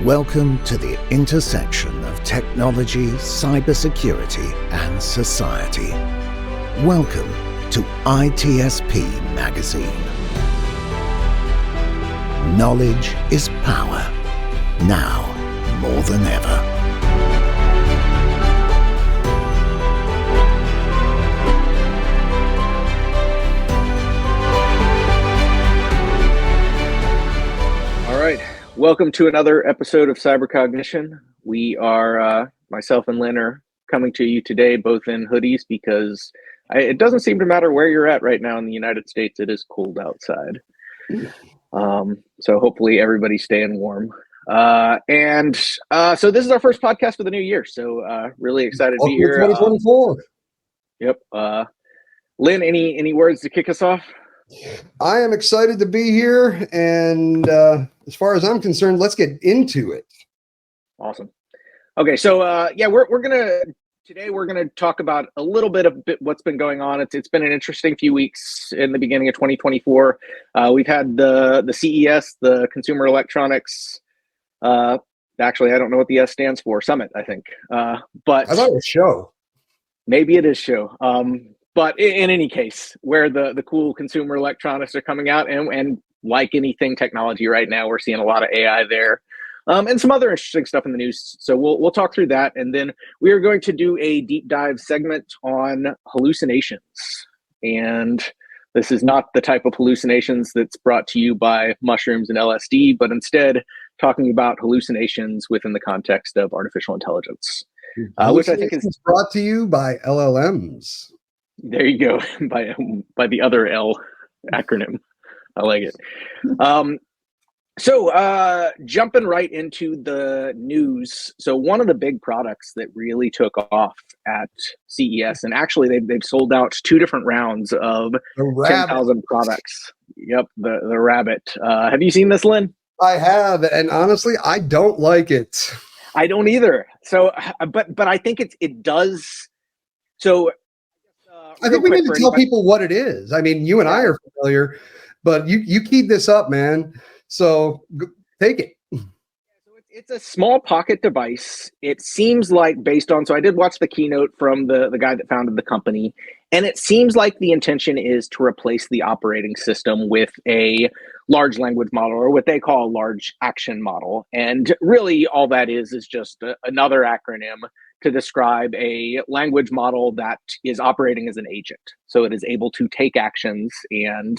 Welcome to the intersection of technology, cybersecurity, and society. Welcome to ITSP Magazine. Knowledge is power, now more than ever. Welcome to another episode of Cognition. We are, myself and Len are coming to you today, both in hoodies because it doesn't seem to matter where you're at right now in the United States. It is cold outside. So hopefully everybody's staying warm. So this is our first podcast for the new year. So really excited to be here. 2024. Yep. Len, any words to kick us off? I am excited to be here, and as far as I'm concerned, let's get into it. Awesome. Okay, so we're gonna talk about a little bit of what's been going on. It's been an interesting few weeks in the beginning of 2024. We've had the CES, the Consumer Electronics. Actually, I don't know what the S stands for. Summit, I think. But I thought it was show. Maybe it is show. But in any case, where the cool consumer electronics are coming out, and like anything technology right now, we're seeing a lot of AI there, and some other interesting stuff in the news. So we'll talk through that, and then we are going to do a deep dive segment on hallucinations. And this is not the type of hallucinations that's brought to you by mushrooms and LSD, but instead talking about hallucinations within the context of artificial intelligence, which I think is brought to you by LLMs. There you go, by the other L acronym. I like it. So jumping right into the news. So one of the big products that really took off at CES, and actually they've sold out 2 different rounds of 10,000 products. Yep, the rabbit. Have you seen this, Len? I have, and honestly, I don't like it. I don't either. So, but I think it does. So. I think we need to tell people what it is. I mean, you and I are familiar, but you keyed this up, man. So take it. It's a small pocket device. It seems like so I did watch the keynote from the guy that founded the company, and it seems like the intention is to replace the operating system with a large language model, or what they call a large action model. And really all that is just another acronym to describe a language model that is operating as an agent. So it is able to take actions. And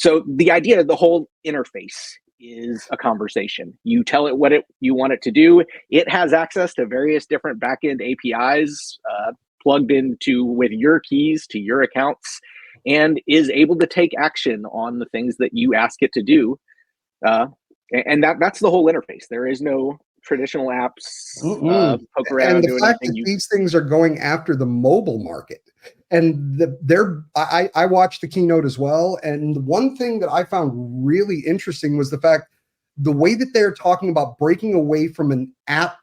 so the idea of the whole interface is a conversation. You tell it what you want it to do. It has access to various different backend APIs plugged into with your keys to your accounts, and is able to take action on the things that you ask it to do. And that's the whole interface. There is no traditional apps, poke around, and the fact that these things are going after the mobile market. And I watched the keynote as well. And the one thing that I found really interesting was the way that they're talking about breaking away from an app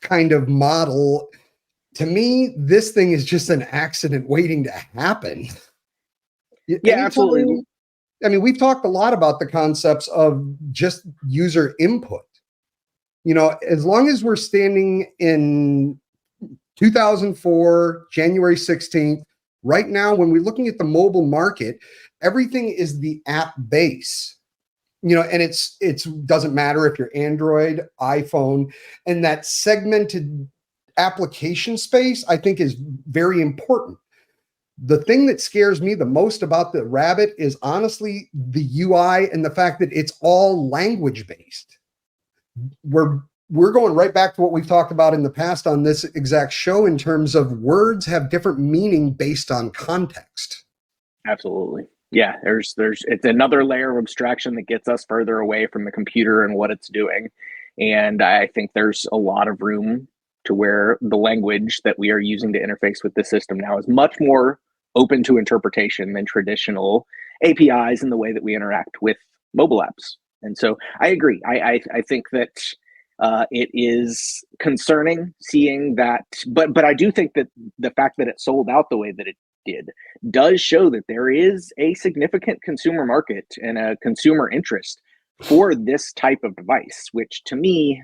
kind of model. To me, this thing is just an accident waiting to happen. Yeah, absolutely. I mean, we've talked a lot about the concepts of just user input. You know, as long as we're standing in 2004, January 16th, right now, when we're looking at the mobile market, everything is the app base. You know, and it's doesn't matter if you're Android, iPhone, and that segmented application space, I think, is very important. The thing that scares me the most about the rabbit is honestly the UI and the fact that it's all language based. We're going right back to what we've talked about in the past on this exact show in terms of words have different meaning based on context. Absolutely. Yeah, there's it's another layer of abstraction that gets us further away from the computer and what it's doing. And I think there's a lot of room to where the language that we are using to interface with the system now is much more open to interpretation than traditional APIs in the way that we interact with mobile apps. And so I agree. I think that it is concerning seeing that, but I do think that the fact that it sold out the way that it did does show that there is a significant consumer market and a consumer interest for this type of device, which to me,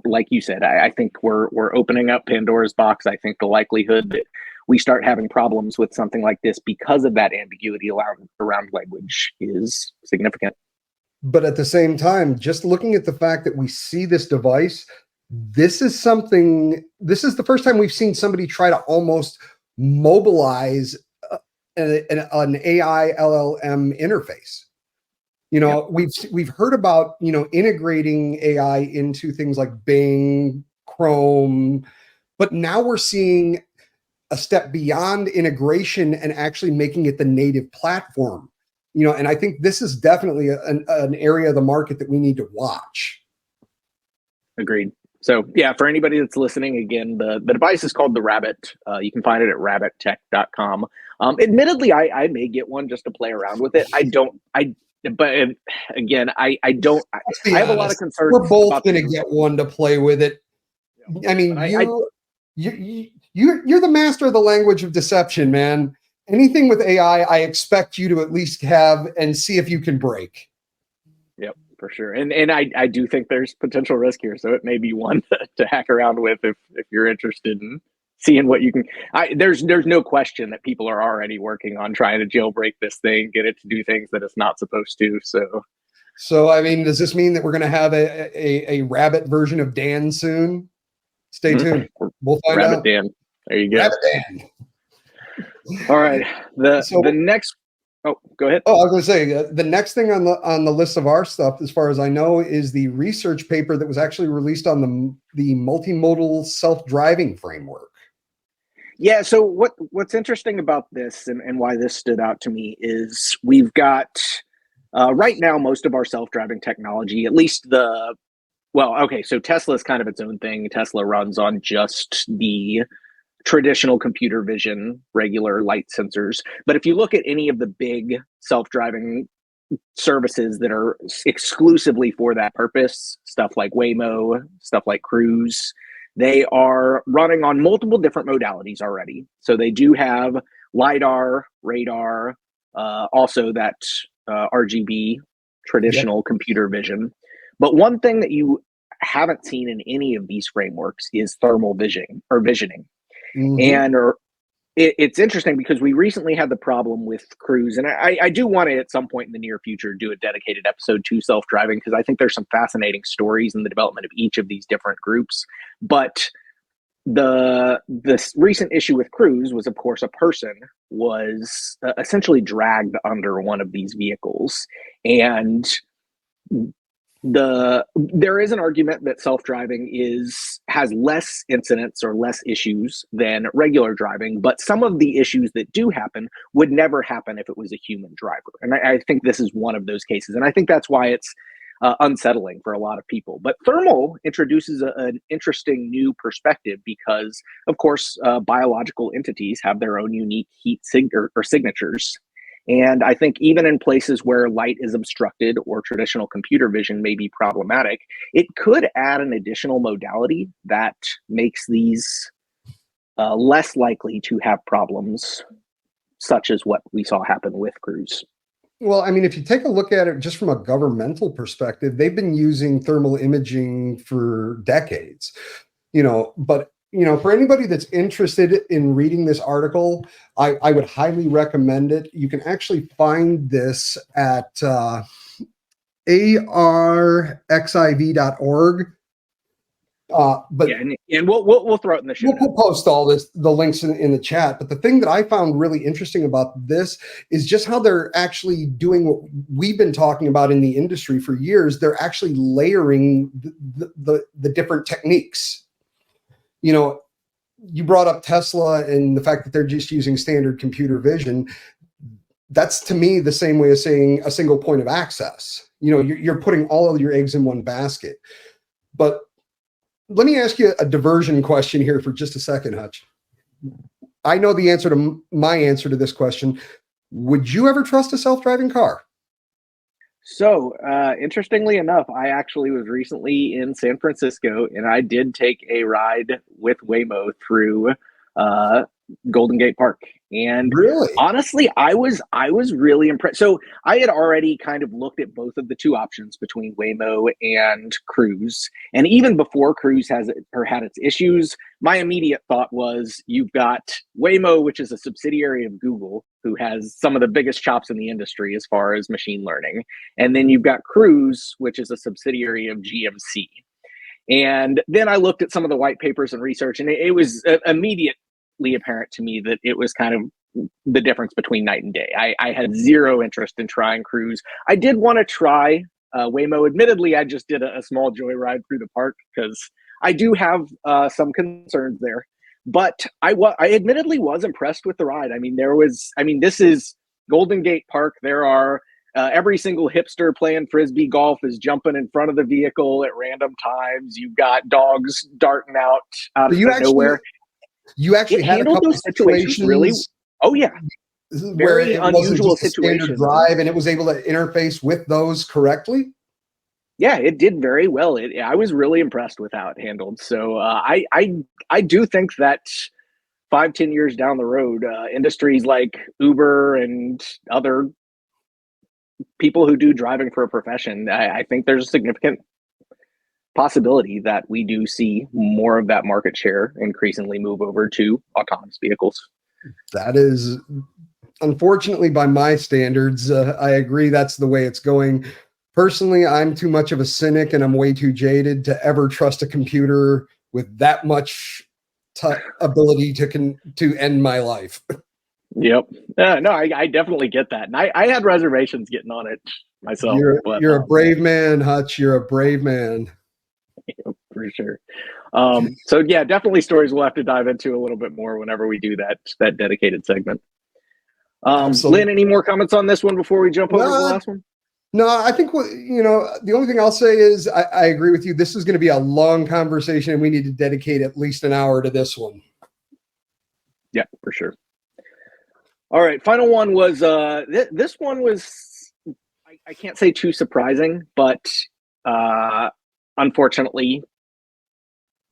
like you said, I think we're opening up Pandora's box. I think the likelihood that we start having problems with something like this because of that ambiguity around language is significant. But at the same time, just looking at the fact that we see this device, this is the first time we've seen somebody try to almost mobilize an AI LLM interface. We've heard about, integrating AI into things like Bing, Chrome, but now we're seeing a step beyond integration and actually making it the native platform. And I think this is definitely an area of the market that we need to watch. Agreed. So yeah, for anybody that's listening, again, the device is called the Rabbit. You can find it at rabbittech.com. Admittedly, I may get one just to play around with it. But again, I have a lot of concerns. We're both going to get one to play with it. I mean, you're the master of the language of deception, man. Anything with AI, I expect you to at least have and see if you can break. Yep, for sure. And I do think there's potential risk here, so it may be one to hack around with if you're interested in seeing what you can. There's no question that people are already working on trying to jailbreak this thing, get it to do things that it's not supposed to. So I mean, does this mean that we're going to have a rabbit version of Dan soon? Stay tuned. We'll find Rabbit out. Dan. There you go. Rabbit Dan. All right. The next. Oh, go ahead. Oh, I was going to say the next thing on the list of our stuff, as far as I know, is the research paper that was actually released on the multimodal self-driving framework. Yeah. So what's interesting about this and why this stood out to me is we've got right now most of our self-driving technology, at least so Tesla is kind of its own thing. Tesla runs on just the traditional computer vision, regular light sensors. But if you look at any of the big self-driving services that are exclusively for that purpose, stuff like Waymo, stuff like Cruise, they are running on multiple different modalities already. So they do have LiDAR, radar, also that RGB, traditional computer vision. But one thing that you haven't seen in any of these frameworks is thermal visioning. Mm-hmm. And it's interesting because we recently had the problem with Cruise, and I do want to at some point in the near future do a dedicated episode to self-driving because I think there's some fascinating stories in the development of each of these different groups. But this recent issue with Cruise was, of course, a person was essentially dragged under one of these vehicles, and there is an argument that self-driving has less incidents or less issues than regular driving, but some of the issues that do happen would never happen if it was a human driver. And I think this is one of those cases. And I think that's why it's unsettling for a lot of people. But thermal introduces an interesting new perspective because, of course, biological entities have their own unique heat signatures. And I think even in places where light is obstructed or traditional computer vision may be problematic, it could add an additional modality that makes these less likely to have problems, such as what we saw happen with Cruise. Well, I mean, if you take a look at it just from a governmental perspective, they've been using thermal imaging for decades, but for anybody that's interested in reading this article, I would highly recommend it. You can actually find this at arxiv.org. And we'll throw it in the show. We'll post all the links in the chat. But the thing that I found really interesting about this is just how they're actually doing what we've been talking about in the industry for years. They're actually layering the different techniques. You brought up Tesla and the fact that they're just using standard computer vision. That's to me the same way as saying a single point of access. You're putting all of your eggs in one basket. But let me ask you a diversion question here for just a second, Hutch. I know the answer to my answer to this question. Would you ever trust a self-driving car? So, interestingly enough, I actually was recently in San Francisco and I did take a ride with Waymo through Golden Gate Park. And Really? honestly, I was really impressed. So I had already kind of looked at both of the two options between Waymo and Cruise. And even before Cruise had its issues, my immediate thought was you've got Waymo, which is a subsidiary of Google, who has some of the biggest chops in the industry as far as machine learning. And then you've got Cruise, which is a subsidiary of GMC. And then I looked at some of the white papers and research, and it was immediately apparent to me that it was kind of the difference between night and day. I had zero interest in trying Cruise. I did want to try Waymo. Admittedly, I just did a small joyride through the park because I do have some concerns there. But I admittedly was impressed with the ride. This is Golden Gate Park. There are every single hipster playing Frisbee golf is jumping in front of the vehicle at random times. You've got dogs darting out of nowhere. You actually had a couple those situations really. Oh yeah, very unusual situations. Drive, and it was able to interface with those correctly. Yeah, it did very well. I was really impressed with how it handled. So I do think that 5-10 years down the road, industries like Uber and other people who do driving for a profession, I think there's a significant possibility that we do see more of that market share increasingly move over to autonomous vehicles. That is, unfortunately, by my standards, I agree that's the way it's going. Personally, I'm too much of a cynic and I'm way too jaded to ever trust a computer with that much ability to end my life. Yep. No, I definitely get that. And I had reservations getting on it myself. You're a brave man, Hutch. You're a brave man. Yeah, for sure. So yeah, definitely stories we'll have to dive into a little bit more whenever we do that dedicated segment. Lynn, any more comments on this one before we jump over to the last one? No, I think the only thing I'll say is I agree with you. This is going to be a long conversation, and we need to dedicate at least an hour to this one. Yeah, for sure. All right, final one was this one was I can't say too surprising, but unfortunately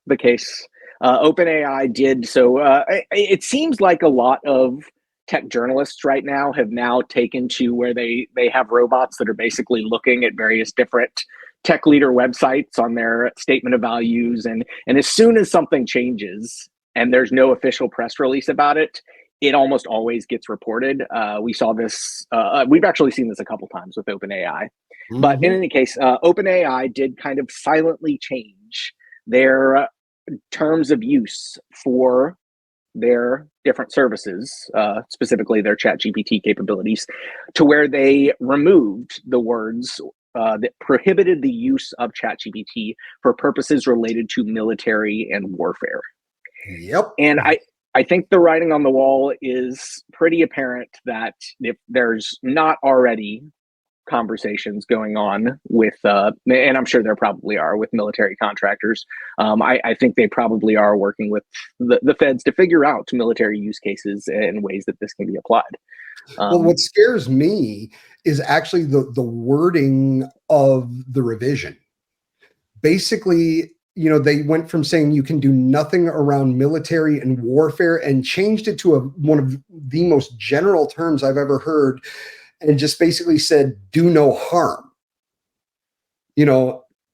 the case. OpenAI did so. It seems like a lot of tech journalists right now have now taken to where they have robots that are basically looking at various different tech leader websites on their statement of values, and as soon as something changes and there's no official press release about it, it almost always gets reported. We saw this. We've actually seen this a couple times with OpenAI. Mm-hmm. But in any case, OpenAI did kind of silently change their terms of use for their different services, specifically their ChatGPT capabilities, to where they removed the words that prohibited the use of ChatGPT for purposes related to military and warfare. Yep. And I think the writing on the wall is pretty apparent that if there's not already conversations going on with, and I'm sure there probably are with military contractors, I think they probably are working with the feds to figure out military use cases and ways that this can be applied. Well, what scares me is actually the wording of the revision. Basically, they went from saying you can do nothing around military and warfare and changed it to one of the most general terms I've ever heard, and just basically said, do no harm.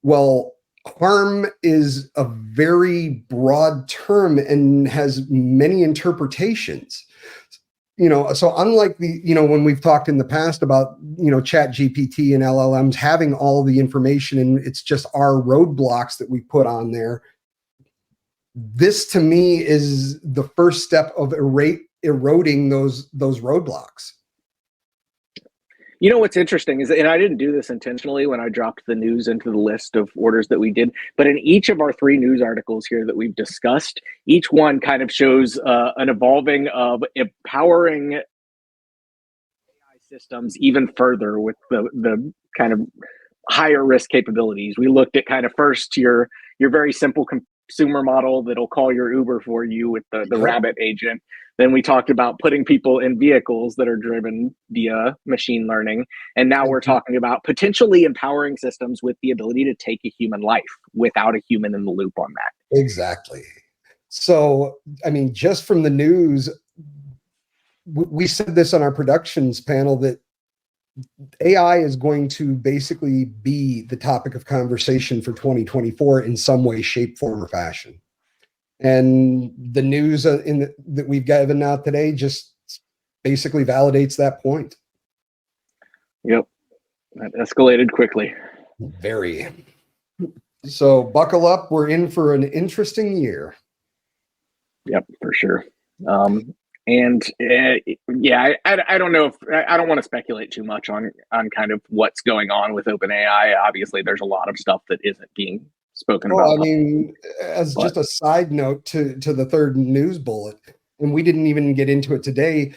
Well, harm is a very broad term and has many interpretations. So unlike when we've talked in the past about, Chat GPT and LLMs having all the information and it's just our roadblocks that we put on there, this to me is the first step of eroding those roadblocks. What's interesting is, and I didn't do this intentionally when I dropped the news into the list of orders that we did, but in each of our 3 news articles here that we've discussed, each one kind of shows an evolving of empowering AI systems even further with the kind of higher risk capabilities. We looked at kind of first your very simple consumer model that'll call your Uber for you with the rabbit agent. Then we talked about putting people in vehicles that are driven via machine learning. And now we're talking about potentially empowering systems with the ability to take a human life without a human in the loop on that. Exactly. So, I mean, just from the news, we said this on our productions panel that AI is going to basically be the topic of conversation for 2024 in some way, shape, form, or fashion. And the news that we've given out today just basically validates that point. Yep. That escalated quickly. Very. So buckle up. We're in for an interesting year. Yep, for sure. Yeah, I don't know if I don't want to speculate too much on kind of what's going on with OpenAI. Obviously, there's a lot of stuff that isn't being spoken about. I mean, just a side note to the third news bullet, and we didn't even get into it today.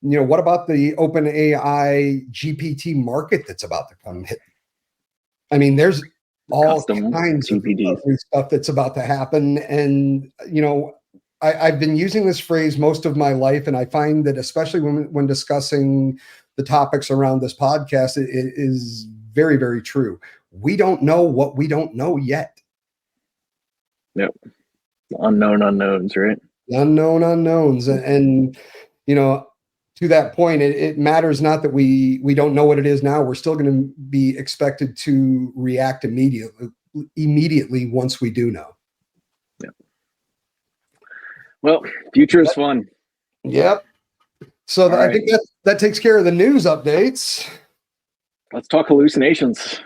You know, what about the OpenAI GPT market that's about to come hit? I mean, there's all kinds of new stuff that's about to happen, and you know, I've been using this phrase most of my life, and I find that especially when discussing the topics around this podcast, it is very, very true. We don't know what we don't know yet. Yep. Unknown unknowns, right? Unknown unknowns. And you know, to that point, it matters not that we don't know what it is now. We're still going to be expected to react immediately once we do know. Yep. Well, future is fun. Yep. So I think that takes care of the news updates. Let's talk hallucinations.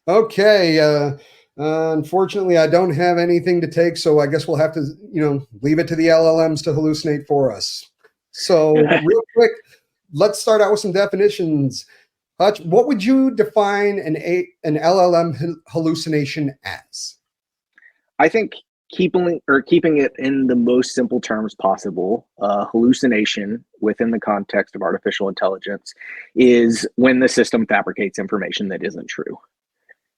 Okay. Unfortunately, I don't have anything to take, so I guess we'll have to, leave it to the LLMs to hallucinate for us. So real quick, let's start out with some definitions. Hutch, what would you define an LLM hallucination as? I think keeping it in the most simple terms possible, hallucination within the context of artificial intelligence is when the system fabricates information that isn't true.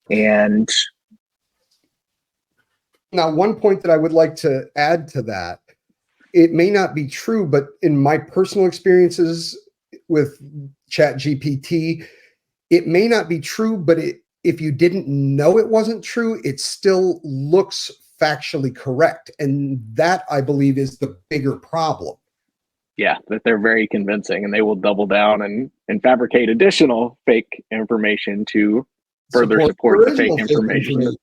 And now, one point that I would like to add to that, it may not be true, but in my personal experiences with ChatGPT, it may not be true, but if you didn't know it wasn't true, it still looks factually correct. And that, I believe, is the bigger problem. Yeah, that they're very convincing, and they will double down and fabricate additional fake information to further support the fake information.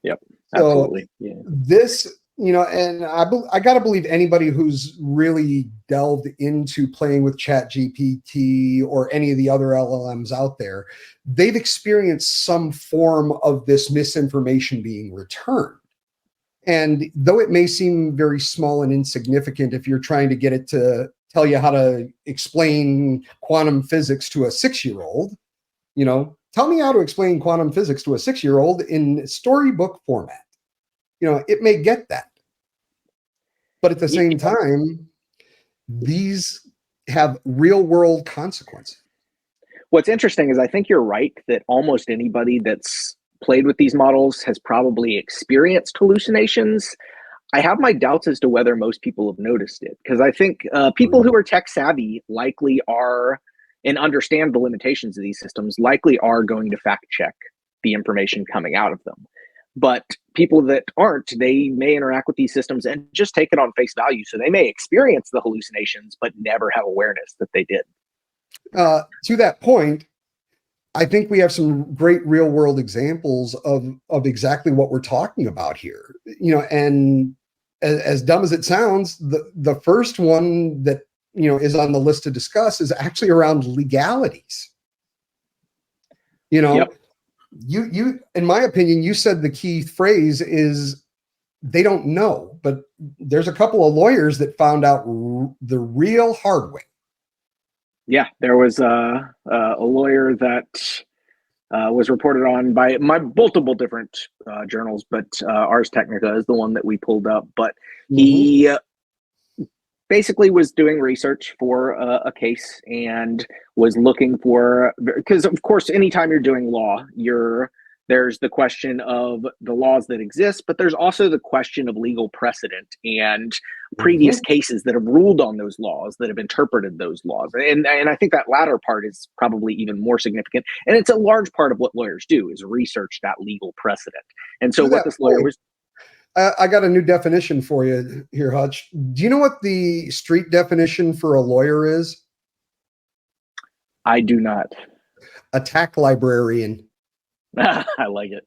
Yep, absolutely. So this, and I got to believe anybody who's really delved into playing with ChatGPT or any of the other LLMs out there, they've experienced some form of this misinformation being returned. And though it may seem very small and insignificant, if you're trying to get it to tell you how to explain quantum physics to a 6-year-old, tell me how to explain quantum physics to a 6-year-old in storybook format. It may get that. But at the same time, these have real world consequences. What's interesting is I think you're right that almost anybody that's played with these models has probably experienced hallucinations. I have my doubts as to whether most people have noticed it, because I think people who are tech savvy likely are and understand the limitations of these systems likely are going to fact check the information coming out of them. But people that aren't, they may interact with these systems and just take it on face value. So they may experience the hallucinations, but never have awareness that they did. To that point, I think we have some great real world examples of exactly what we're talking about here. And as dumb as it sounds, the first one that is on the list to discuss is actually around legalities. Yep. You, in my opinion, you said the key phrase is they don't know, but there's a couple of lawyers that found out the real hard way. Yeah, there was a lawyer that was reported on by multiple different journals, but Ars Technica is the one that we pulled up. But he basically was doing research for a case and was looking for, because of course, anytime you're doing law, there's the question of the laws that exist, but there's also the question of legal precedent and previous cases that have ruled on those laws, that have interpreted those laws. And I think that latter part is probably even more significant. And it's a large part of what lawyers do, is research that legal precedent. And so what this lawyer was... I got a new definition for you here, Hutch. Do you know what the street definition for a lawyer is? I do not. Attack librarian. I like it.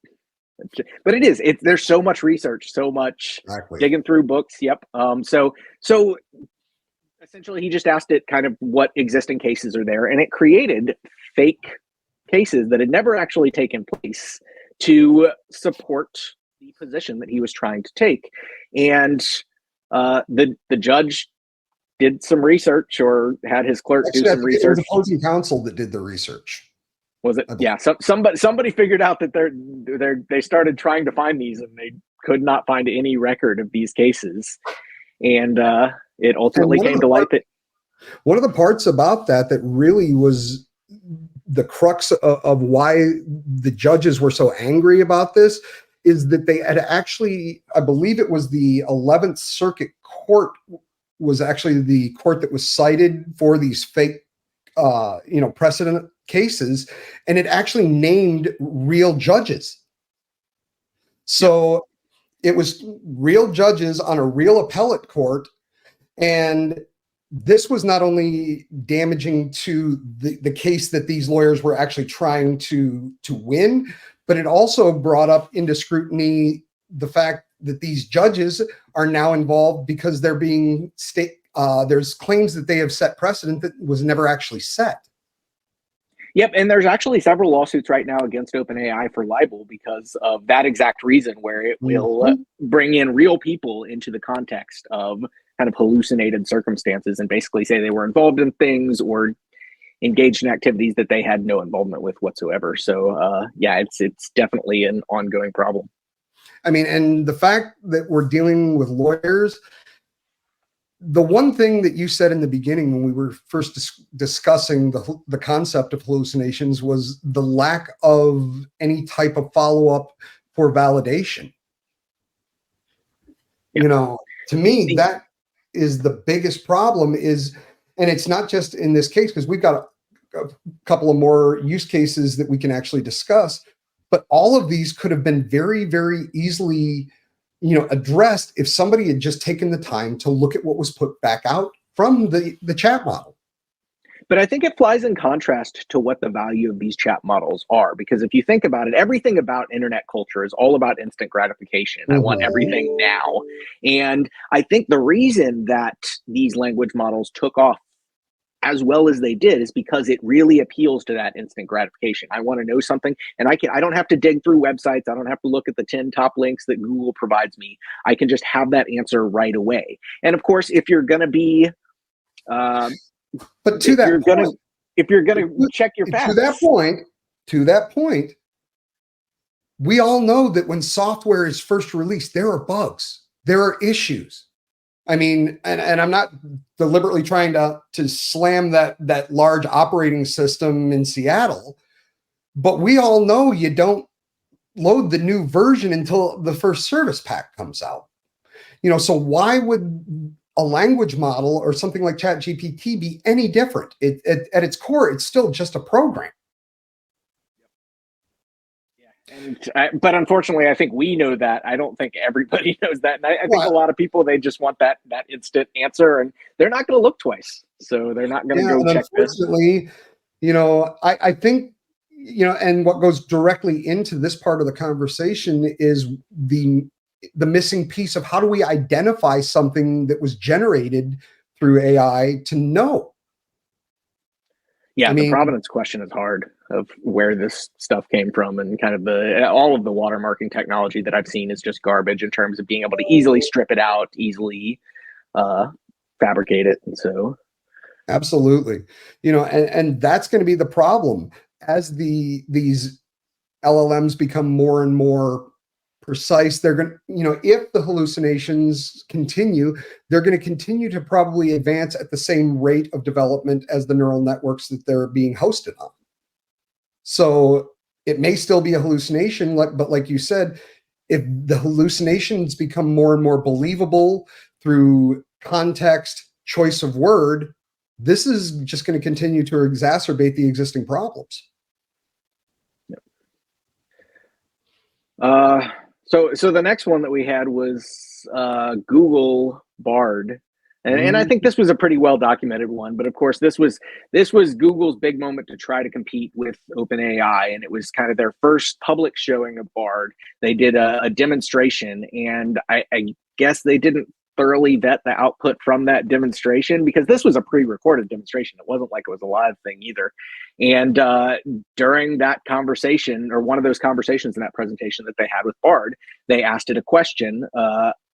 But it is. There's so much research, so much digging through books. Yep. So essentially, he just asked it kind of what existing cases are there, and it created fake cases that had never actually taken place to support the position that he was trying to take. And the judge did some research, or had his clerk do some research. It was opposing counsel that did the research. Was it? Yeah. Somebody figured out that they started trying to find these, and they could not find any record of these cases. And it ultimately came to light that one of the parts about that really was the crux of why the judges were so angry about this is that they had actually, I believe it was the 11th Circuit Court was actually the court that was cited for these fake, precedent cases, and it actually named real judges. So it was real judges on a real appellate court, and this was not only damaging to the case that these lawyers were actually trying to win, but it also brought up into scrutiny the fact that these judges are now involved because they're being there's claims that they have set precedent that was never actually set. Yep, and there's actually several lawsuits right now against OpenAI for libel because of that exact reason, where it will bring in real people into the context of kind of hallucinated circumstances and basically say they were involved in things or engaged in activities that they had no involvement with whatsoever. So it's definitely an ongoing problem. I mean, and the fact that we're dealing with lawyers, the one thing that you said in the beginning when we were first discussing the concept of hallucinations was the lack of any type of follow-up for validation. Yeah. To me, that is the biggest problem and it's not just in this case, because we've got a couple of more use cases that we can actually discuss, but all of these could have been very, very easily addressed if somebody had just taken the time to look at what was put back out from the chat model. But I think it flies in contrast to what the value of these chat models are, because if you think about it, everything about internet culture is all about instant gratification. I want everything now. And I think the reason that these language models took off as well as they did is because it really appeals to that instant gratification. I want to know something, and I don't have to dig through websites. I don't have to look at the 10 top links that Google provides me. I can just have that answer right away. And of course, if you're going to be, but to that point, if you're going to check your facts, to that point, we all know that when software is first released, there are bugs, there are issues. I mean, and I'm not deliberately trying to slam that large operating system in Seattle, but we all know you don't load the new version until the first service pack comes out. So why would a language model or something like ChatGPT be any different? At its core, it's still just a program. But unfortunately, I think we know that. I don't think everybody knows that. And I think a lot of people, they just want that instant answer, and they're not going to look twice. So they're not going to go check this. Unfortunately, I think, and what goes directly into this part of the conversation is the missing piece of how do we identify something that was generated through AI to know? Yeah, the provenance question is hard, of where this stuff came from, and kind of all of the watermarking technology that I've seen is just garbage in terms of being able to easily strip it out, easily fabricate it. And so absolutely, and that's going to be the problem as these LLMs become more and more precise. They're going to, if the hallucinations continue, they're going to continue to probably advance at the same rate of development as the neural networks that they're being hosted on. So it may still be a hallucination, but like you said, if the hallucinations become more and more believable through context, choice of word, this is just going to continue to exacerbate the existing problems. So the next one that we had was Google Bard. And I think this was a pretty well documented one, but of course this was Google's big moment to try to compete with OpenAI, and it was kind of their first public showing of Bard. They did a demonstration, and I guess they didn't thoroughly vet the output from that demonstration, because this was a pre-recorded demonstration. It wasn't like it was a live thing either. And during that conversation, or one of those conversations in that presentation that they had with Bard, they asked it a question.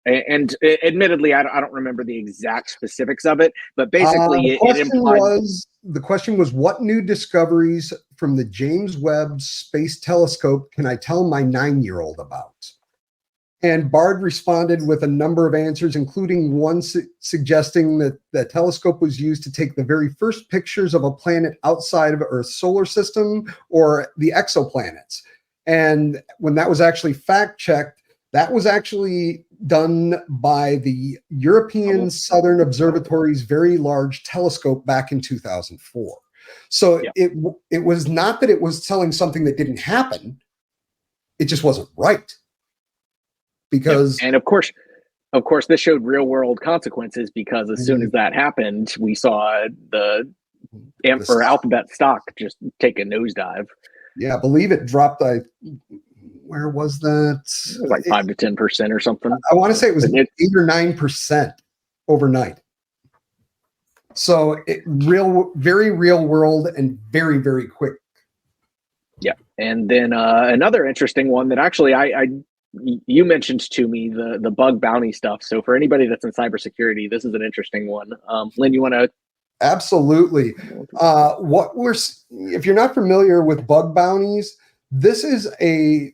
And admittedly, I don't remember the exact specifics of it, but basically the question was, what new discoveries from the James Webb Space Telescope can I tell my 9-year-old about? And Bard responded with a number of answers, including one suggesting that the telescope was used to take the very first pictures of a planet outside of Earth's solar system, or the exoplanets. And when that was actually fact-checked, that was actually done by the European Southern Observatory's Very Large Telescope back in 2004. So it was not that it was telling something that didn't happen. It just wasn't right. Because and of course this showed real world consequences, because as soon as that happened, we saw the Alphabet stock just take a nosedive. Yeah, I believe it dropped. Where was that? It was like 5 to 10% or something. I want to say it was 8 or 9% overnight. So very real world and very, very quick. Yeah, and then another interesting one that actually you mentioned to me, the bug bounty stuff. So for anybody that's in cybersecurity, this is an interesting one. Lynn, you want to? Absolutely. If you're not familiar with bug bounties, this is an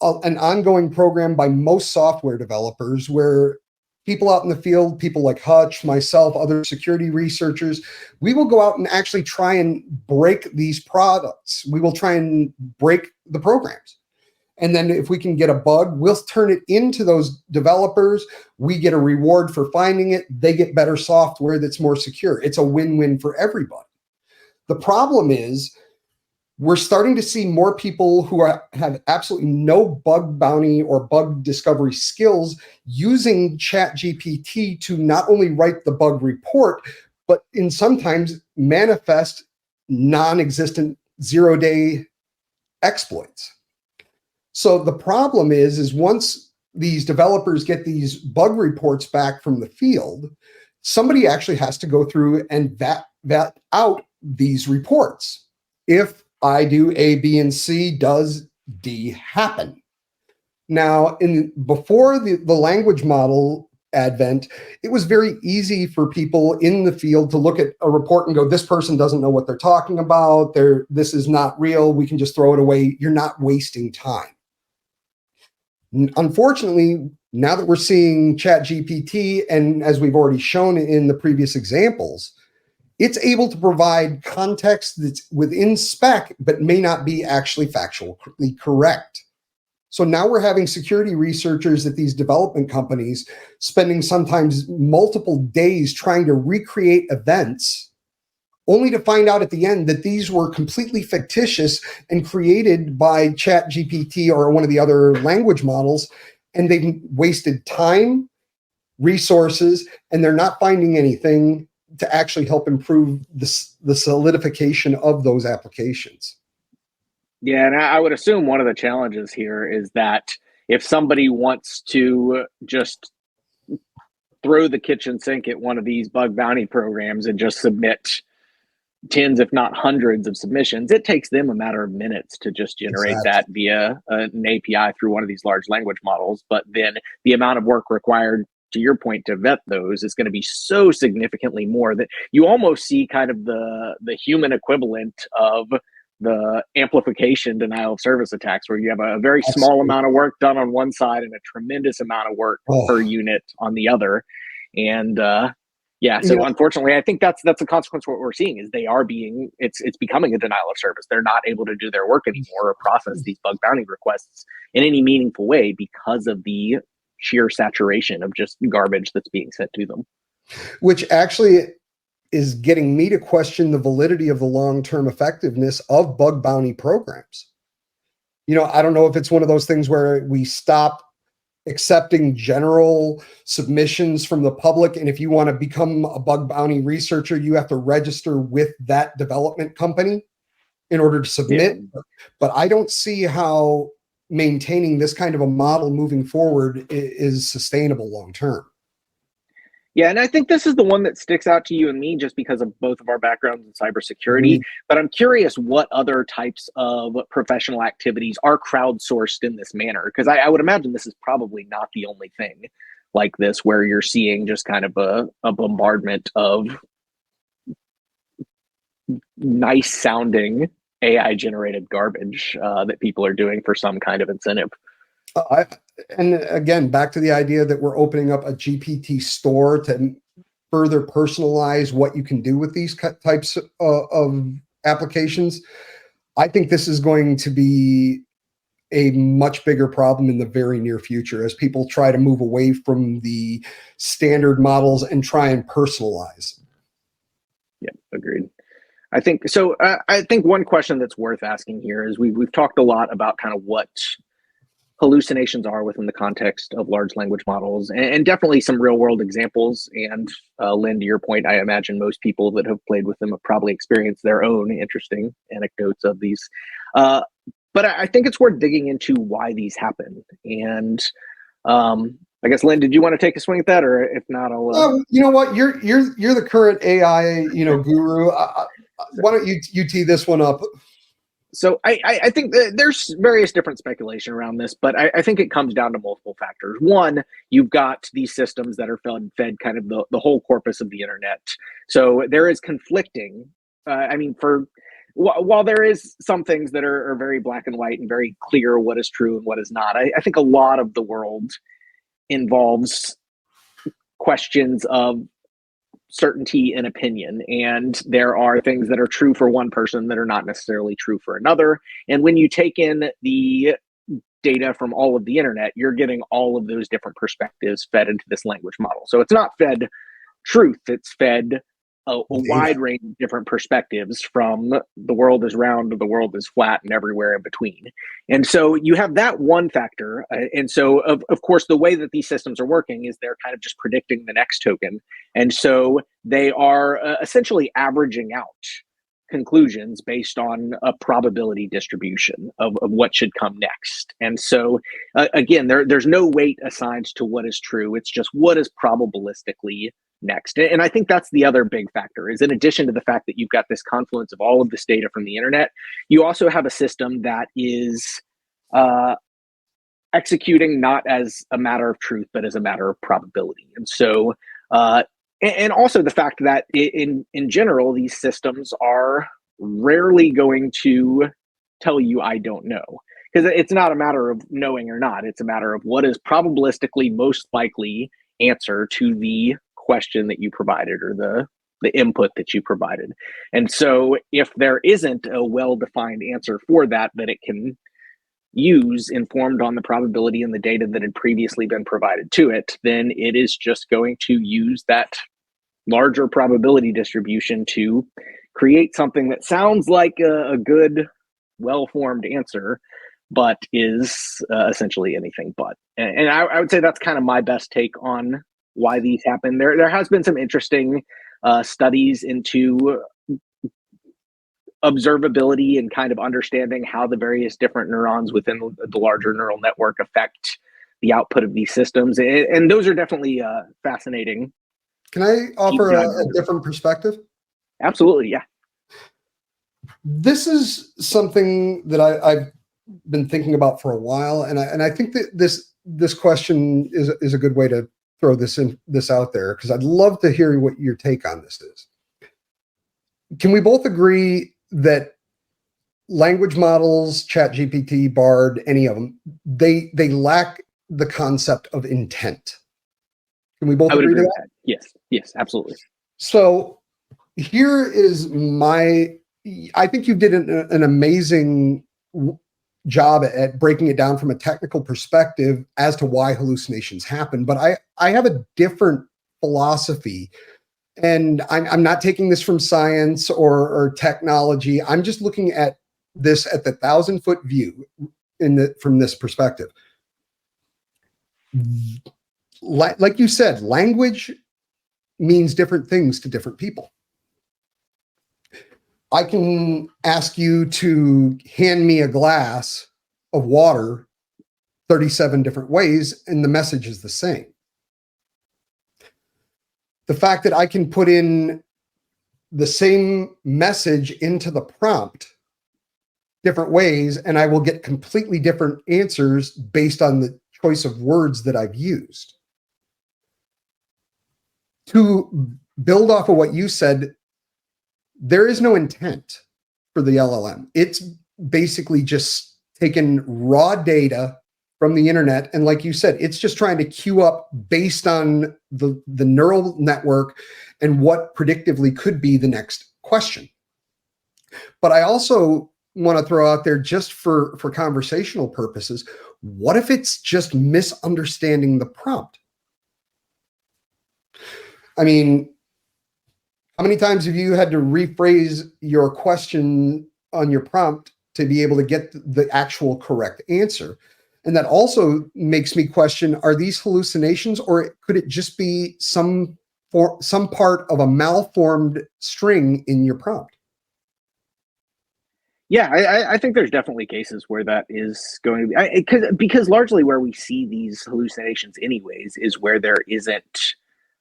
ongoing program by most software developers, where people out in the field, people like Hutch, myself, other security researchers, we will go out and actually try and break these products. We will try and break the programs. And then if we can get a bug, we'll turn it into those developers. We get a reward for finding it. They get better software that's more secure. It's a win-win for everybody. The problem is, we're starting to see more people who have absolutely no bug bounty or bug discovery skills using ChatGPT to not only write the bug report, but in sometimes manifest non-existent 0-day exploits. So the problem is once these developers get these bug reports back from the field, somebody actually has to go through and vet out these reports. If I do A, B, and C, does D happen? Now, before the language model advent, it was very easy for people in the field to look at a report and go, this person doesn't know what they're talking about. This is not real. We can just throw it away. You're not wasting time. Unfortunately, now that we're seeing ChatGPT, and as we've already shown in the previous examples, it's able to provide context that's within spec, but may not be actually factually correct. So now we're having security researchers at these development companies spending sometimes multiple days trying to recreate events, only to find out at the end that these were completely fictitious and created by ChatGPT or one of the other language models, and they've wasted time, resources, and they're not finding anything to actually help improve the solidification of those applications. Yeah, and I would assume one of the challenges here is that if somebody wants to just throw the kitchen sink at one of these bug bounty programs and just submit tens, if not hundreds of submissions, it takes them a matter of minutes to just generate that via an API through one of these large language models. But then the amount of work required, to your point, to vet those is going to be so significantly more that you almost see kind of the human equivalent of the amplification denial of service attacks, where you have a very small amount of work done on one side and a tremendous amount of work per unit on the other. And so unfortunately, I think that's a consequence of what we're seeing is it's becoming a denial of service. They're not able to do their work anymore or process these bug bounty requests in any meaningful way because of the sheer saturation of just garbage that's being sent to them. Which actually is getting me to question the validity of the long-term effectiveness of bug bounty programs. I don't know if it's one of those things where we stop accepting general submissions from the public. And if you want to become a bug bounty researcher, you have to register with that development company in order to submit. Yeah. But I don't see how maintaining this kind of a model moving forward is sustainable long term. Yeah, and I think this is the one that sticks out to you and me just because of both of our backgrounds in cybersecurity. But I'm curious what other types of professional activities are crowdsourced in this manner, because I would imagine this is probably not the only thing like this where you're seeing just kind of a bombardment of nice sounding AI generated garbage that people are doing for some kind of incentive. And again, back to the idea that we're opening up a GPT store to further personalize what you can do with these types of applications. I think this is going to be a much bigger problem in the very near future as people try to move away from the standard models and try and personalize. Yeah, agreed. I think so. I think one question that's worth asking here is we've talked a lot about kind of what hallucinations are within the context of large language models, and definitely some real world examples. And Len, to your point, I imagine most people that have played with them have probably experienced their own interesting anecdotes of these. But I think it's worth digging into why these happen. And I guess, Len, did you want to take a swing at that, or if not, I'll. You know what? You're the current AI guru. Why don't you tee this one up? So I think that there's various different speculation around this, but I think it comes down to multiple factors. One, you've got these systems that are fed kind of the whole corpus of the internet. So there is conflicting. While there is some things that are very black and white and very clear what is true and what is not, I think a lot of the world involves questions of certainty and opinion, and there are things that are true for one person that are not necessarily true for another. And when you take in the data from all of the internet, you're getting all of those different perspectives fed into this language model. So it's not fed truth, it's fed a wide range of different perspectives, from the world is round to the world is flat and everywhere in between. And so you have that one factor. And so, of course, the way that these systems are working is they're kind of just predicting the next token. And so they are essentially averaging out conclusions based on a probability distribution of what should come next. And so, again, there's no weight assigned to what is true. It's just what is probabilistically next. And I think that's the other big factor, is in addition to the fact that you've got this confluence of all of this data from the internet, you also have a system that is executing not as a matter of truth, but as a matter of probability. And so, and also the fact that in general, these systems are rarely going to tell you, I don't know. Because it's not a matter of knowing or not. It's a matter of what is probabilistically most likely answer to the question that you provided, or the input that you provided. And so if there isn't a well-defined answer for that it can use, informed on the probability and the data that had previously been provided to it, then it is just going to use that larger probability distribution to create something that sounds like a good, well-formed answer, but is essentially anything but. And I would say that's kind of my best take on why these happen. There has been some interesting studies into observability and kind of understanding how the various different neurons within the larger neural network affect the output of these systems. And those are definitely fascinating. Can I offer a different perspective? Absolutely, yeah. This is something that I've been thinking about for a while, and I think that this question is a good way to throw this out there, because I'd love to hear what your take on this is. Can we both agree that language models, ChatGPT, Bard, any of them, they lack the concept of intent? Can we both agree to that? Yes, absolutely. So here is I think you did an amazing job at breaking it down from a technical perspective as to why hallucinations happen. But I have a different philosophy, and I'm not taking this from science or technology. I'm just looking at this at the 1,000-foot view from this perspective. Like you said, language means different things to different people. I can ask you to hand me a glass of water 37 different ways, and the message is the same. The fact that I can put in the same message into the prompt different ways, and I will get completely different answers based on the choice of words that I've used. To build off of what you said, there is no intent for the LLM. It's basically just taken raw data from the internet, and like you said, it's just trying to queue up based on the neural network and what predictively could be the next question. But I also want to throw out there, just for conversational purposes, what if it's just misunderstanding the prompt? I mean, how many times have you had to rephrase your question on your prompt to be able to get the actual correct answer? And that also makes me question, are these hallucinations, or could it just be some part of a malformed string in your prompt? Yeah, I think there's definitely cases where that is going to be, because largely where we see these hallucinations anyways is where there isn't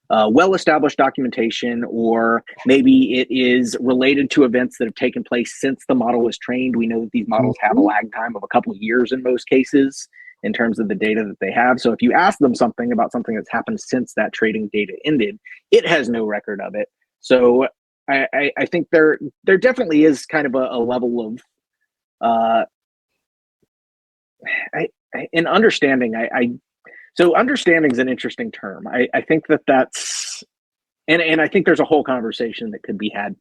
well-established documentation, or maybe it is related to events that have taken place since the model was trained. We know that these models have a lag time of a couple of years in most cases in terms of the data that they have. So if you ask them something about something that's happened since that trading data ended, it has no record of it. So I think there definitely is kind of a level of in understanding. So understanding is an interesting term. I think that's, and I think there's a whole conversation that could be had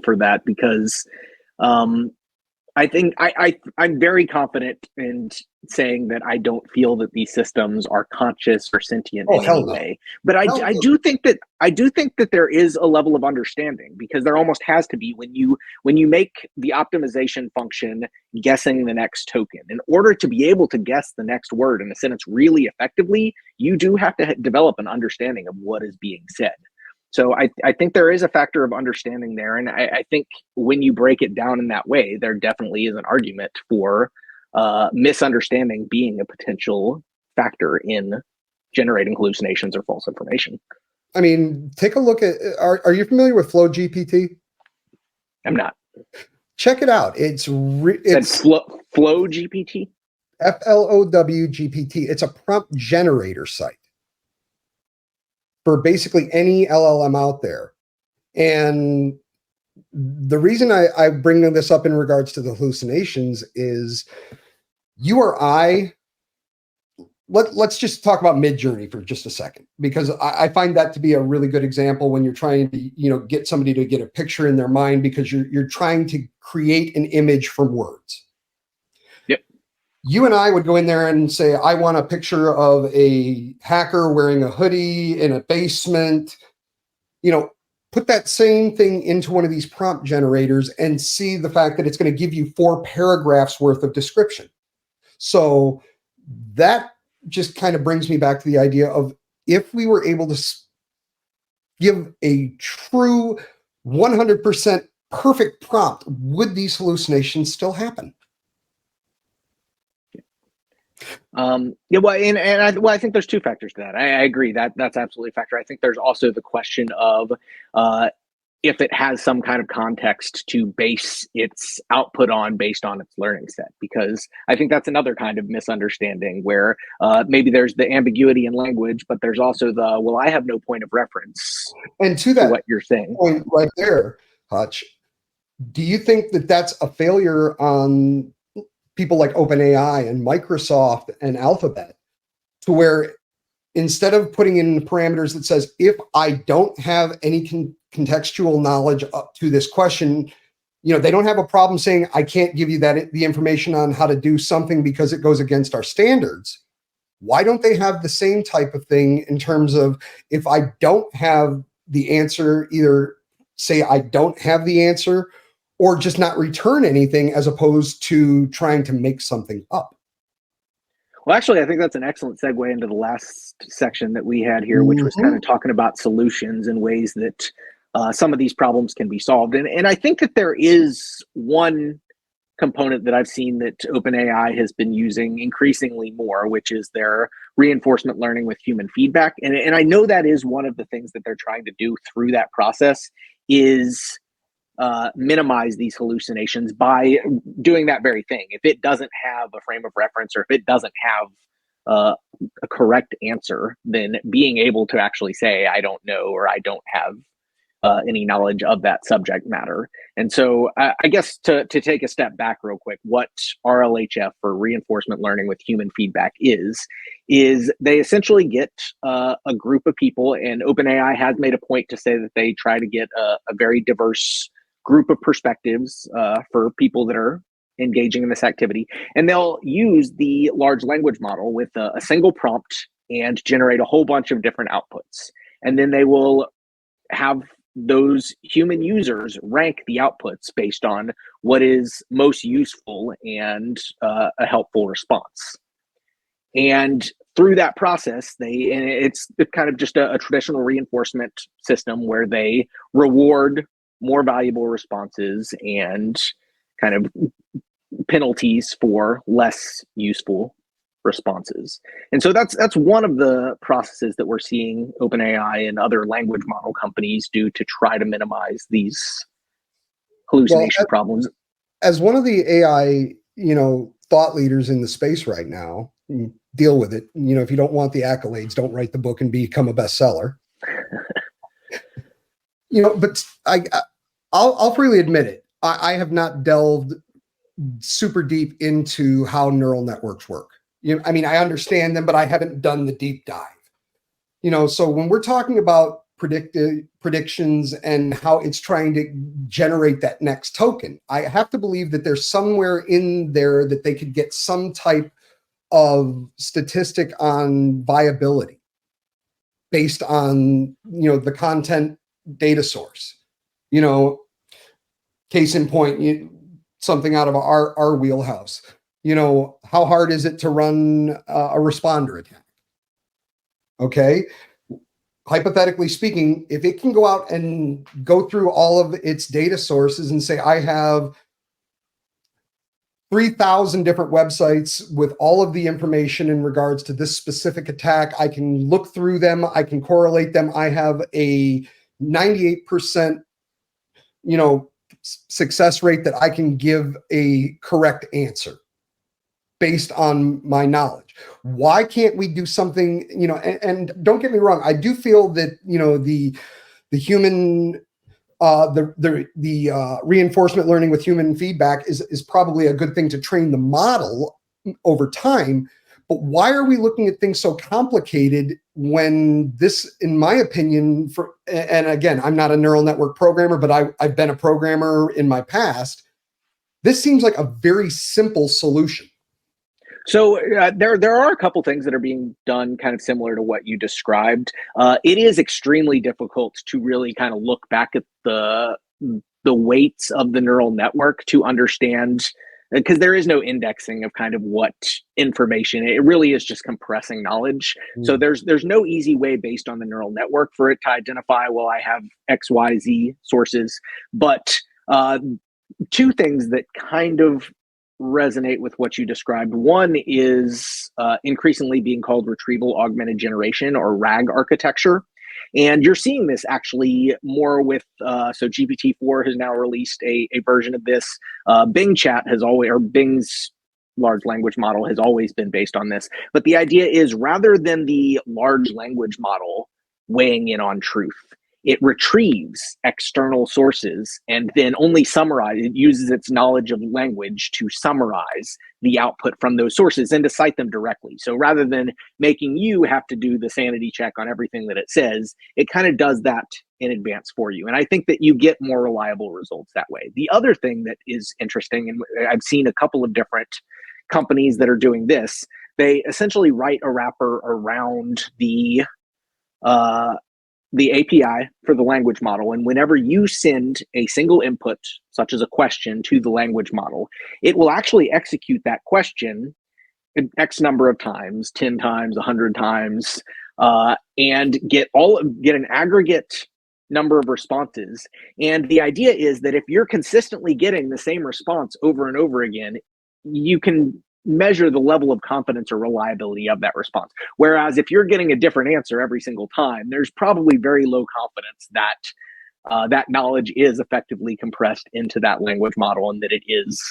for that, because I think I'm very confident in saying that I don't feel that these systems are conscious or sentient in any way. But I do think that there is a level of understanding, because there almost has to be when you make the optimization function guessing the next token. In order to be able to guess the next word in a sentence really effectively, you do have to develop an understanding of what is being said. So I think there is a factor of understanding there. And I think when you break it down in that way, there definitely is an argument for misunderstanding being a potential factor in generating hallucinations or false information. I mean, take a look at, are you familiar with Flow GPT? I'm not. Check it out. It's Flow GPT? FLOW GPT. It's a prompt generator site for basically any LLM out there. And the reason I bring this up in regards to the hallucinations is you or I, let's just talk about Midjourney for just a second, because I find that to be a really good example when you're trying to, get somebody to get a picture in their mind, because you're trying to create an image from words. You and I would go in there and say, I want a picture of a hacker wearing a hoodie in a basement. Put that same thing into one of these prompt generators and see the fact that it's going to give you 4 paragraphs worth of description. So that just kind of brings me back to the idea of, if we were able to give a true 100% perfect prompt, would these hallucinations still happen? I think there's 2 factors to that. I agree that's absolutely a factor. I think there's also the question of if it has some kind of context to base its output on based on its learning set, because I think that's another kind of misunderstanding where maybe there's the ambiguity in language, but there's also I have no point of reference. And to what you're saying point right there, Hutch, do you think that that's a failure on people like OpenAI and Microsoft and Alphabet, to where instead of putting in parameters that says, if I don't have any contextual knowledge up to this question, they don't have a problem saying, I can't give you the information on how to do something because it goes against our standards. Why don't they have the same type of thing in terms of, if I don't have the answer, either say I don't have the answer, or just not return anything, as opposed to trying to make something up? Well, actually, I think that's an excellent segue into the last section that we had here, which was kind of talking about solutions and ways that some of these problems can be solved. And I think that there is one component that I've seen that OpenAI has been using increasingly more, which is their reinforcement learning with human feedback. And I know that is one of the things that they're trying to do through that process is minimize these hallucinations by doing that very thing. If it doesn't have a frame of reference, or if it doesn't have a correct answer, then being able to actually say, I don't know, or I don't have any knowledge of that subject matter. And so I guess to take a step back real quick, what RLHF, or reinforcement learning with human feedback, is they essentially get a group of people, and OpenAI has made a point to say that they try to get a very diverse group of perspectives for people that are engaging in this activity. And they'll use the large language model with a single prompt and generate a whole bunch of different outputs. And then they will have those human users rank the outputs based on what is most useful and a helpful response. And through that process, it's kind of just a traditional reinforcement system where they reward more valuable responses and kind of penalties for less useful responses. And so that's one of the processes that we're seeing OpenAI and other language model companies do to try to minimize these hallucination problems. As one of the AI, thought leaders in the space right now, deal with it. If you don't want the accolades, don't write the book and become a bestseller. But I'll freely admit it. I have not delved super deep into how neural networks work. I understand them, but I haven't done the deep dive. So when we're talking about predictions and how it's trying to generate that next token, I have to believe that there's somewhere in there that they could get some type of statistic on viability based on, the content data source. Case in point, something out of our wheelhouse. How hard is it to run a responder attack? Okay. Hypothetically speaking, if it can go out and go through all of its data sources and say, I have 3,000 different websites with all of the information in regards to this specific attack, I can look through them, I can correlate them, I have a 98%, success rate that I can give a correct answer based on my knowledge. Why can't we do something, and don't get me wrong, I do feel that, the human, the reinforcement learning with human feedback is probably a good thing to train the model over time. But why are we looking at things so complicated when this, in my opinion, and again, I'm not a neural network programmer, but I've been a programmer in my past. This seems like a very simple solution. So there are a couple things that are being done kind of similar to what you described. It is extremely difficult to really kind of look back at the weights of the neural network to understand, because there is no indexing of kind of what information. It really is just compressing knowledge. So there's no easy way based on the neural network for it to identify, well, I have X, Y, Z sources. But two things that kind of resonate with what you described. One is increasingly being called retrieval augmented generation, or RAG architecture. And you're seeing this actually more with, so GPT-4 has now released a version of this. Bing Chat has always, or Bing's large language model has always been based on this. But the idea is, rather than the large language model weighing in on truth, it retrieves external sources and then only it uses its knowledge of language to summarize the output from those sources and to cite them directly. So rather than making you have to do the sanity check on everything that it says, it kind of does that in advance for you. And I think that you get more reliable results that way. The other thing that is interesting, and I've seen a couple of different companies that are doing this, they essentially write a wrapper around the API for the language model. And whenever you send a single input, such as a question, to the language model, it will actually execute that question X number of times, 10 times, 100 times, and get an aggregate number of responses. And the idea is that if you're consistently getting the same response over and over again, you can measure the level of confidence or reliability of that response. Whereas if you're getting a different answer every single time, there's probably very low confidence that that knowledge is effectively compressed into that language model and that it is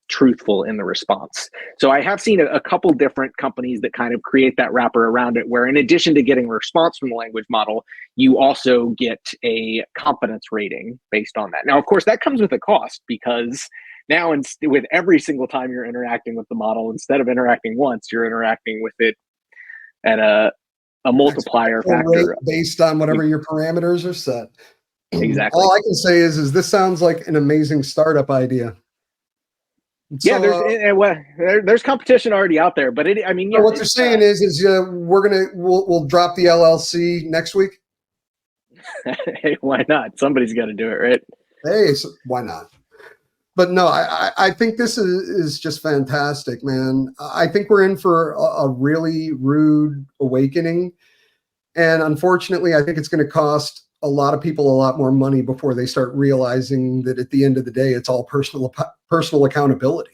truthful in the response. So I have seen a couple different companies that kind of create that wrapper around it, where in addition to getting a response from the language model, you also get a confidence rating based on that. Now, of course, that comes with a cost, because now with every single time you're interacting with the model, instead of interacting once, you're interacting with it at a multiplier factor based on whatever your parameters are set. Exactly. All I can say is this sounds like an amazing startup idea. So, yeah, there's competition already out there, but I mean, yeah, what you're saying is we'll drop the LLC next week. Hey, why not? Somebody's got to do it, right? Hey, so why not? But no, I think this is just fantastic, man. I think we're in for a really rude awakening, and unfortunately, I think it's going to cost a lot of people a lot more money before they start realizing that at the end of the day, it's all personal accountability.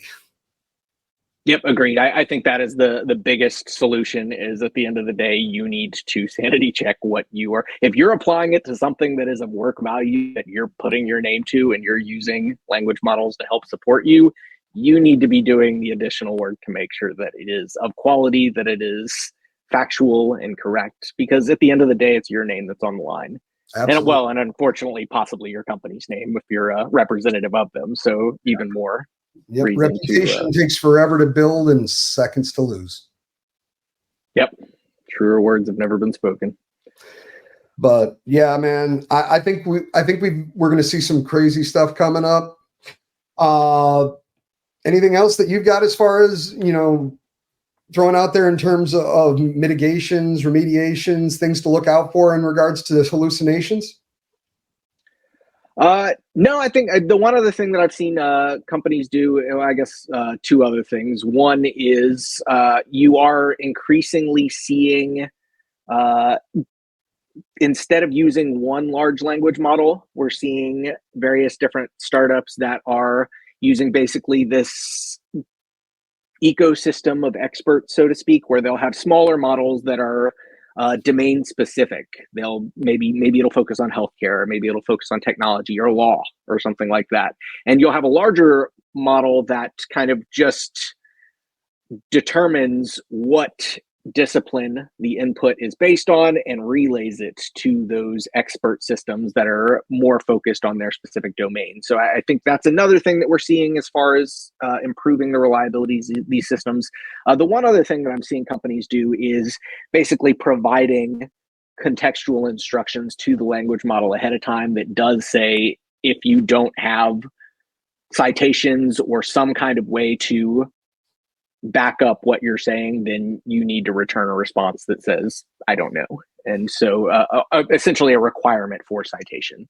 Yep, agreed. I think that is the biggest solution. Is at the end of the day, you need to sanity check what you are. If you're applying it to something that is of work value that you're putting your name to, and you're using language models to help support you, you need to be doing the additional work to make sure that it is of quality, that it is factual and correct. Because at the end of the day, it's your name that's on the line. Absolutely. And unfortunately, possibly your company's name if you're a representative of them. So even more. Yep. Reputation takes forever to build and seconds to lose. Yep. Truer words have never been spoken. But yeah, man, I think we're going to see some crazy stuff coming up. Anything else that you've got as far as, throwing out there in terms of mitigations, remediations, things to look out for in regards to this hallucinations? No, I think the one other thing that I've seen companies do, I guess two other things. One is you are increasingly seeing, instead of using one large language model, we're seeing various different startups that are using basically this ecosystem of experts, so to speak, where they'll have smaller models that are domain specific. Maybe it'll focus on healthcare, or maybe it'll focus on technology or law or something like that. And you'll have a larger model that kind of just determines what discipline the input is based on and relays it to those expert systems that are more focused on their specific domain. So I think that's another thing that we're seeing as far as improving the reliability of these systems. The one other thing that I'm seeing companies do is basically providing contextual instructions to the language model ahead of time that does say, if you don't have citations or some kind of way to back up what you're saying, then you need to return a response that says, I don't know. And so essentially a requirement for citation.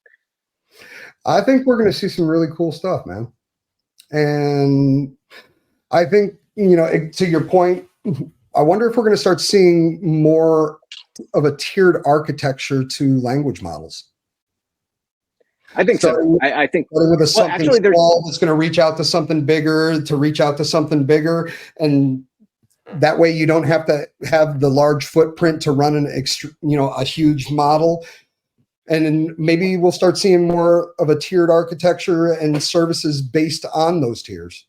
I think we're going to see some really cool stuff, man. And I think, to your point, I wonder if we're going to start seeing more of a tiered architecture to language models. I think so. I think with something small that's going to reach out to something bigger, and that way you don't have to have the large footprint to run a huge model. And then maybe we'll start seeing more of a tiered architecture and services based on those tiers.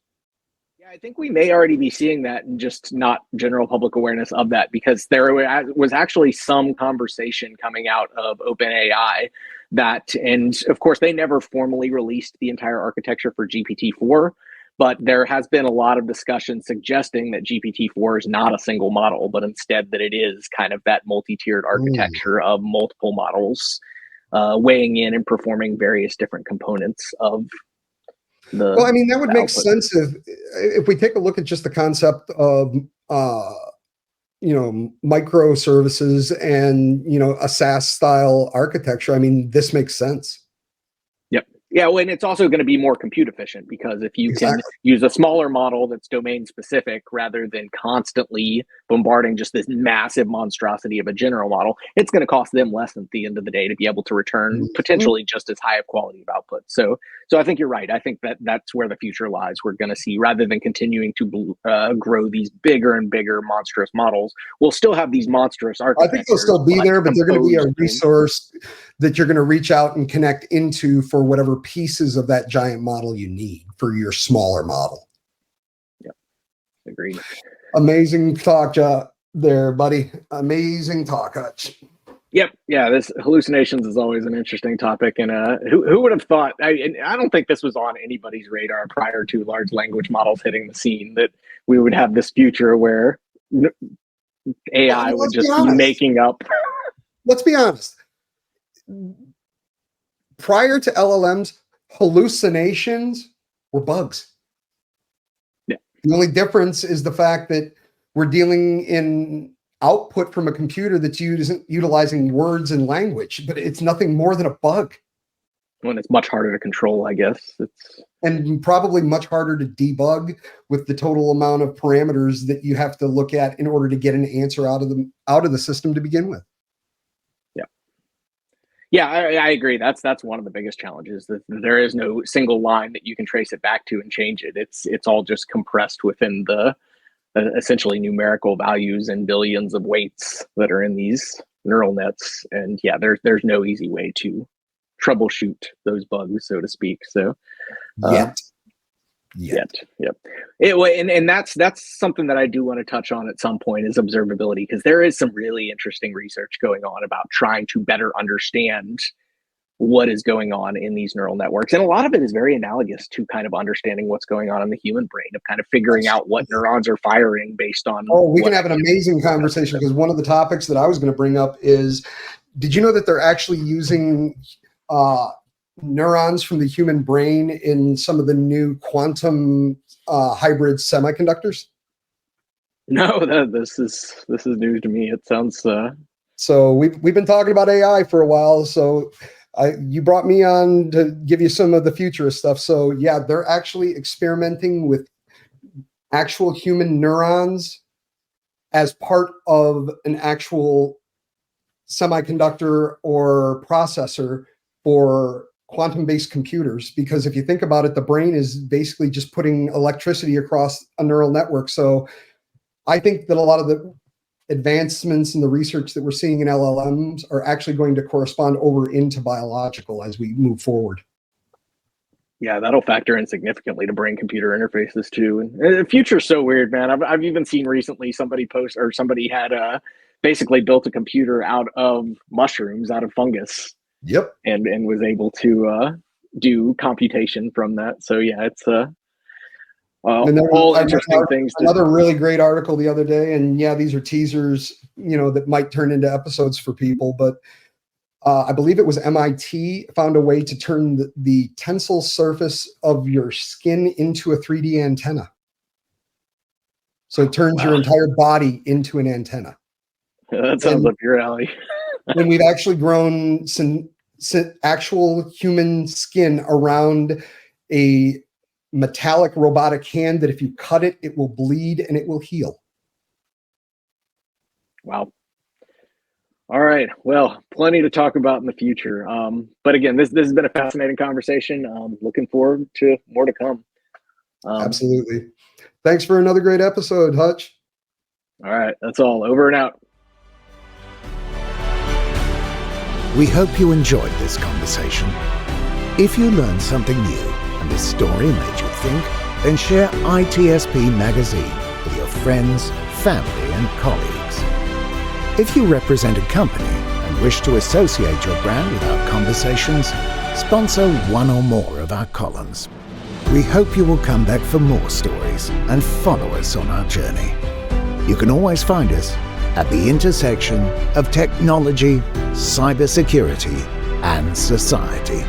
Yeah, I think we may already be seeing that, and just not general public awareness of that, because there was actually some conversation coming out of OpenAI and of course they never formally released the entire architecture for GPT-4, but there has been a lot of discussion suggesting that GPT-4 is not a single model, but instead that it is kind of that multi-tiered architecture of multiple models weighing in and performing various different components of the Well, I mean, that would make sense if we take a look at just the concept of microservices and, a SaaS style architecture. I mean, this makes sense. Yep. Yeah, well, and it's also going to be more compute efficient because if you can use a smaller model that's domain specific rather than constantly bombarding just this massive monstrosity of a general model, it's going to cost them less at the end of the day to be able to return potentially just as high of quality of output. So I think you're right. I think that's where the future lies. We're going to see, rather than continuing to grow these bigger and bigger monstrous models, we'll still have these monstrous architectures. I think they'll still be there, but they're going to be a resource that you're going to reach out and connect into for whatever pieces of that giant model you need for your smaller model. Yep. Agreed. Amazing talk there, buddy. Amazing talk, Hutch. Yep. Yeah. This hallucinations is always an interesting topic. And who would have thought, I don't think this was on anybody's radar prior to large language models hitting the scene, that we would have this future where AI would just be making up. Let's be honest. Prior to LLMs, hallucinations were bugs. Yeah. The only difference is the fact that we're dealing in output from a computer that's utilizing words and language, but it's nothing more than a bug. When it's much harder to control, I guess. And probably much harder to debug with the total amount of parameters that you have to look at in order to get an answer out of the system to begin with. Yeah, I agree. That's one of the biggest challenges. That there is no single line that you can trace it back to and change it. It's all just compressed within the essentially numerical values and billions of weights that are in these neural nets. And yeah, there's no easy way to troubleshoot those bugs, so to speak. So Yet. Yep. And that's something that I do want to touch on at some point, is observability, because there is some really interesting research going on about trying to better understand what is going on in these neural networks. And a lot of it is very analogous to kind of understanding what's going on in the human brain, of kind of figuring out what neurons are firing based on. Oh, we can have an amazing conversation, because one of the topics that I was going to bring up is, did you know that they're actually using neurons from the human brain in some of the new quantum hybrid semiconductors? No, this is news to me. It sounds so we've been talking about AI for a while, so you brought me on to give you some of the futurist stuff. So yeah, they're actually experimenting with actual human neurons as part of an actual semiconductor or processor for quantum-based computers, because if you think about it, the brain is basically just putting electricity across a neural network. So I think that a lot of the advancements in the research that we're seeing in LLMs are actually going to correspond over into biological as we move forward. Yeah, that'll factor in significantly to brain-computer interfaces too. And the future's so weird, man. I've even seen recently somebody had basically built a computer out of mushrooms, out of fungus. Yep. And was able to do computation from that. So yeah, it's all interesting things. Another really great article the other day, and yeah, these are teasers, that might turn into episodes for people, but I believe it was MIT found a way to turn the tensile surface of your skin into a 3D antenna. So it turns your entire body into an antenna. That sounds up your alley. And we've actually grown some actual human skin around a metallic robotic hand that if you cut it, it will bleed and it will heal. Wow. All right. Well, plenty to talk about in the future. But again, this has been a fascinating conversation. Looking forward to more to come. Absolutely. Thanks for another great episode, Hutch. All right. That's all. Over and out. We hope you enjoyed this conversation. If you learned something new and this story made you think, then share ITSP Magazine with your friends, family, and colleagues. If you represent a company and wish to associate your brand with our conversations, sponsor one or more of our columns. We hope you will come back for more stories and follow us on our journey. You can always find us at the intersection of technology, cybersecurity, and society.